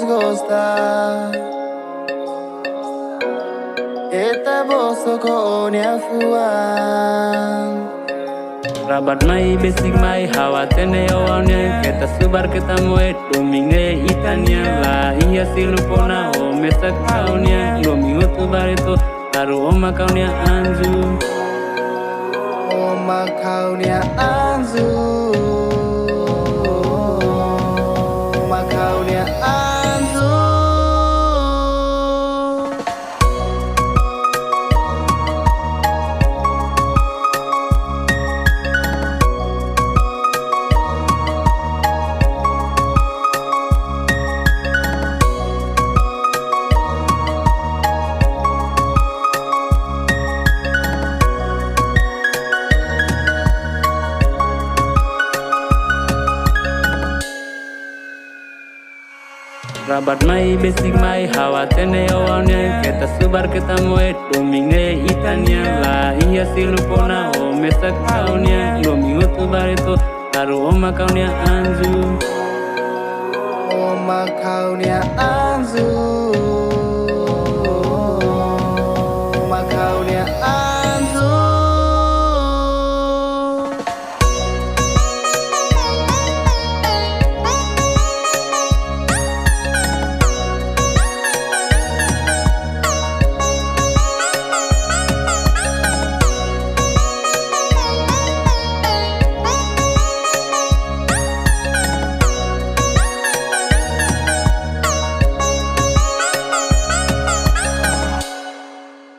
gosta Eta boso ko fuan Rabat mai basic mai hawa tene owane Kita subar kita moe domingue itania La iya silupona o mesak kaunia Gomi utu barito taru oma kaunia anju Oma kaunia anju Oma kaunia anju Rabat mai basic mai hawa tene owane Kita subar kita moe domingue itania La iya silupona o mesak kaunia Gomi utu barito taru oma kaunia anju Oma kaunia anju